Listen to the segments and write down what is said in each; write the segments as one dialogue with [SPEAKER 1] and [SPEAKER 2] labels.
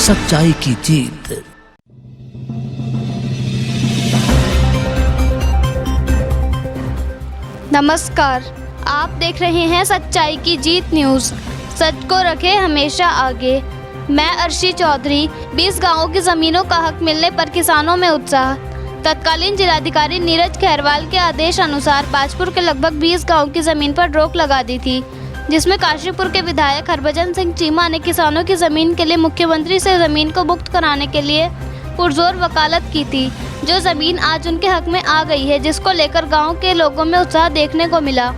[SPEAKER 1] सच्चाई की जीत।
[SPEAKER 2] नमस्कार, आप देख रहे हैं सच्चाई की जीत न्यूज़। सच को रखे हमेशा आगे। मैं अर्शी चौधरी। 20 गांवों की ज़मीनों का हक मिलने पर किसानों में उत्साह। तत्कालीन जिलाधिकारी नीरज खैरवाल के आदेश अनुसार बाजपुर के लगभग 20 गांवों की ज़मीन पर रोक लगा दी थी, जिसमें काशीपुर के विधायक हरभजन सिंह चीमा ने किसानों की ज़मीन के लिए मुख्यमंत्री से ज़मीन को मुक्त कराने के लिए पुरजोर वकालत की थी। जो ज़मीन आज उनके हक में आ गई है, जिसको लेकर गांव के लोगों में उत्साह देखने को मिला।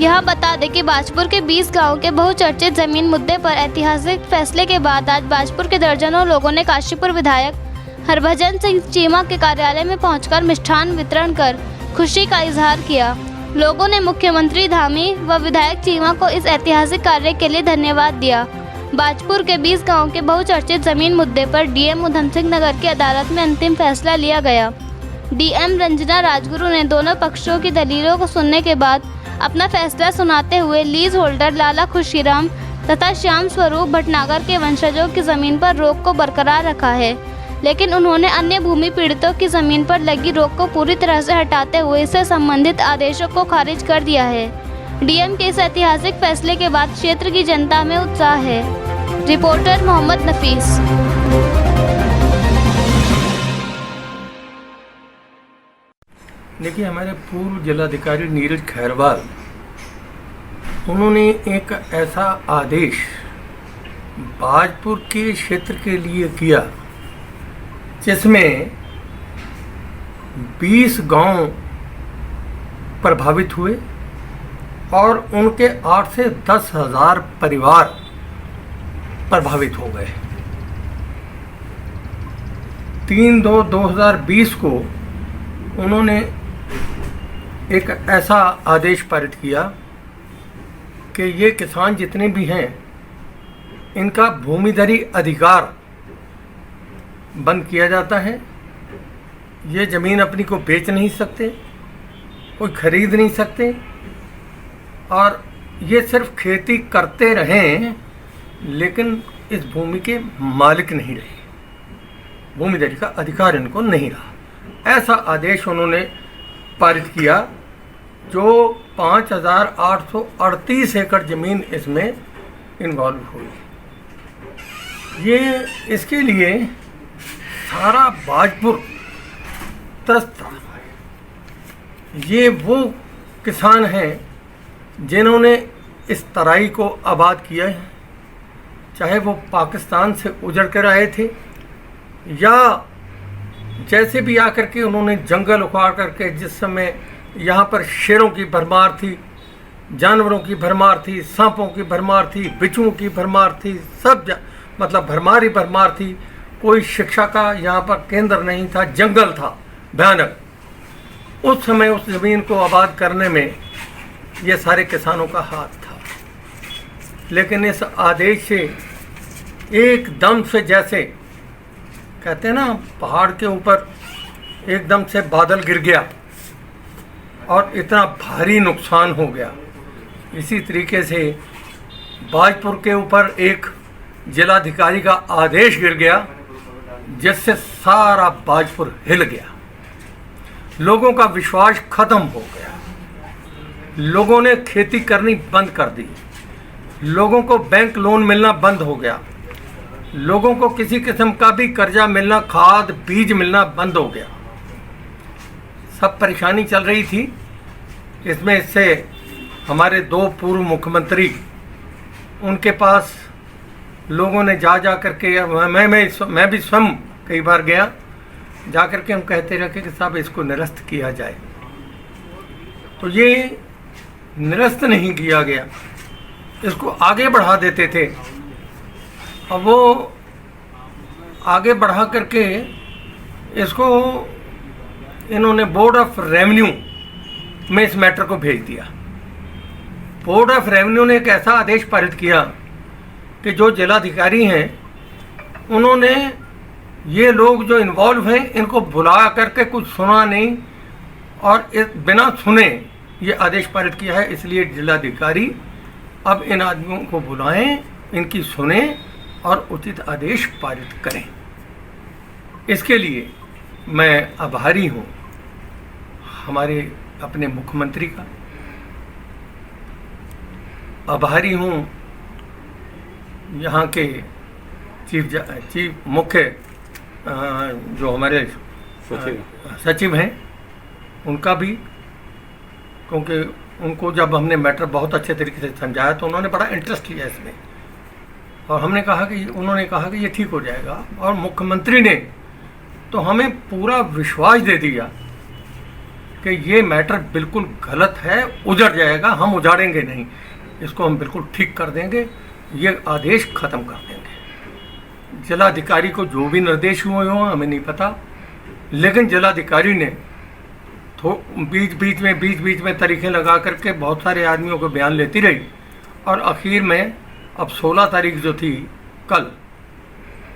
[SPEAKER 2] यह बता दें कि बाजपुर के 20 गांव के बहुचर्चित ज़मीन मुद्दे पर ऐतिहासिक फैसले के बाद आज बाजपुर के दर्जनों लोगों ने काशीपुर विधायक हरभजन सिंह चीमा के कार्यालय में पहुंचकर मिष्ठान वितरण कर खुशी का इजहार किया। लोगों ने मुख्यमंत्री धामी व विधायक चीमा को इस ऐतिहासिक कार्य के लिए धन्यवाद दिया। बाजपुर के 20 गांव के बहुचर्चित जमीन मुद्दे पर डीएम उधम सिंह नगर की अदालत में अंतिम फैसला लिया गया। डीएम रंजना राजगुरु ने दोनों पक्षों की दलीलों को सुनने के बाद अपना फैसला सुनाते हुए लीज होल्डर लाला खुशीराम तथा श्याम स्वरूप भटनागर के वंशजों की जमीन पर रोक को बरकरार रखा है, लेकिन उन्होंने अन्य भूमि पीड़ितों की जमीन पर लगी रोक को पूरी तरह से हटाते हुए इससे संबंधित आदेशों को खारिज कर दिया है। डीएम के इस ऐतिहासिक फैसले के बाद क्षेत्र की जनता में उत्साह है। रिपोर्टर मोहम्मद नफीस।
[SPEAKER 3] देखिए, हमारे पूर्व जिलाधिकारी नीरज खैरवाल, उन्होंने एक ऐसा आदेश बाजपुर के क्षेत्र के लिए किया जिसमें 20 गांव प्रभावित हुए और उनके 8 से 10 हज़ार परिवार प्रभावित हो गए। 3/2/2020 को उन्होंने एक ऐसा आदेश पारित किया कि ये किसान जितने भी हैं, इनका भूमिधरी अधिकार बंद किया जाता है। ये ज़मीन अपनी को बेच नहीं सकते, कोई खरीद नहीं सकते और ये सिर्फ खेती करते रहें, लेकिन इस भूमि के मालिक नहीं रहे, भूमिधरी का अधिकार इनको नहीं रहा। ऐसा आदेश उन्होंने पारित किया जो 5,838 एकड़ ज़मीन इसमें इन्वॉल्व हुई। ये इसके लिए सारा बाजपुर त्रस्त था। ये वो किसान हैं जिन्होंने इस तराई को आबाद किया है, चाहे वो पाकिस्तान से उजड़ कर आए थे या जैसे भी आकर के उन्होंने जंगल उखाड़ करके, जिस समय यहाँ पर शेरों की भरमार थी, जानवरों की भरमार थी, सांपों की भरमार थी, बिच्छुओं की भरमार थी, मतलब भरमार ही भरमार थी। कोई शिक्षा का यहाँ पर केंद्र नहीं था, जंगल था भयानक। उस समय उस ज़मीन को आबाद करने में ये सारे किसानों का हाथ था, लेकिन इस आदेश से एकदम से, जैसे कहते हैं ना, पहाड़ के ऊपर एकदम से बादल गिर गया और इतना भारी नुकसान हो गया। इसी तरीके से बाजपुर के ऊपर एक जिलाधिकारी का आदेश गिर गया जिससे सारा बाजपुर हिल गया। लोगों का विश्वास खत्म हो गया। लोगों ने खेती करनी बंद कर दी। लोगों को बैंक लोन मिलना बंद हो गया। लोगों को किसी किस्म का भी कर्जा मिलना, खाद बीज मिलना बंद हो गया। सब परेशानी चल रही थी। इससे हमारे 2 पूर्व मुख्यमंत्री, उनके पास लोगों ने जा करके, मैं भी स्वयं कई बार गया, जा करके हम कहते रहे कि साहब इसको निरस्त किया जाए। तो ये निरस्त नहीं किया गया, इसको आगे बढ़ा देते थे। अब वो आगे बढ़ा करके इसको इन्होंने बोर्ड ऑफ रेवेन्यू में इस मैटर को भेज दिया। बोर्ड ऑफ रेवेन्यू ने एक ऐसा आदेश पारित किया कि जो जिलाधिकारी हैं, उन्होंने ये लोग जो इन्वॉल्व हैं इनको बुला करके कुछ सुना नहीं और बिना सुने ये आदेश पारित किया है। इसलिए जिलाधिकारी अब इन आदमियों को बुलाएं, इनकी सुने और उचित आदेश पारित करें। इसके लिए मैं आभारी हूँ हमारे अपने मुख्यमंत्री का, आभारी हूँ यहाँ के चीफ मुख्य जो हमारे सचिव हैं उनका भी, क्योंकि उनको जब हमने मैटर बहुत अच्छे तरीके से समझाया तो उन्होंने बड़ा इंटरेस्ट लिया इसमें, और हमने कहा कि उन्होंने कहा कि ये ठीक हो जाएगा, और मुख्यमंत्री ने तो हमें पूरा विश्वास दे दिया कि ये मैटर बिल्कुल गलत है, उजड़ जाएगा, हम उजाड़ेंगे नहीं, इसको हम बिल्कुल ठीक कर देंगे, ये आदेश ख़त्म कर देंगे। जिलाधिकारी को जो भी निर्देश हुए हों हमें नहीं पता, लेकिन जिलाधिकारी ने बीच बीच में तरीक़े लगा करके बहुत सारे आदमियों को बयान लेती रही, और आखिर में अब 16 तारीख जो थी कल,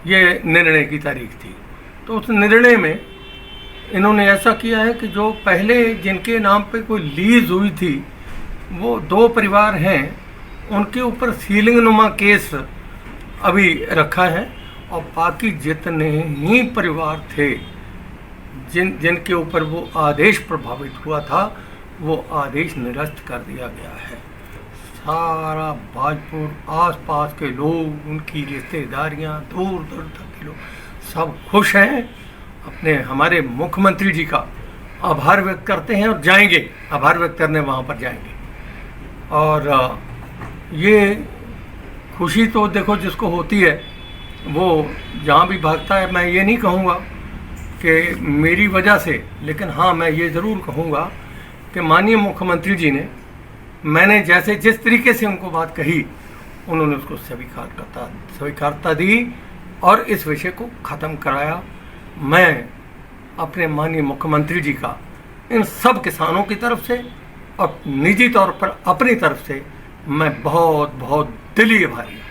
[SPEAKER 3] ये निर्णय की तारीख थी, तो उस निर्णय में इन्होंने ऐसा किया है कि जो पहले जिनके नाम पे कोई लीज हुई थी वो 2 परिवार हैं, उनके ऊपर सीलिंग नुमा केस अभी रखा है, और बाकी जितने ही परिवार थे जिनके ऊपर वो आदेश प्रभावित हुआ था वो आदेश निरस्त कर दिया गया है। सारा भाजपुर आसपास के लोग, उनकी रिश्तेदारियां, दूर दूर तक के लोग सब खुश हैं, अपने हमारे मुख्यमंत्री जी का आभार व्यक्त करते हैं और जाएंगे, आभार व्यक्त करने वहाँ पर जाएंगे। और ये खुशी तो देखो जिसको होती है वो जहाँ भी भागता है। मैं ये नहीं कहूँगा कि मेरी वजह से, लेकिन हाँ मैं ये ज़रूर कहूँगा कि माननीय मुख्यमंत्री जी ने, मैंने जैसे जिस तरीके से उनको बात कही उन्होंने उसको स्वीकारता दी और इस विषय को ख़त्म कराया। मैं अपने माननीय मुख्यमंत्री जी का इन सब किसानों की तरफ से और निजी तौर पर अपनी तरफ से मैं बहुत बहुत दिली आभारी हूँ।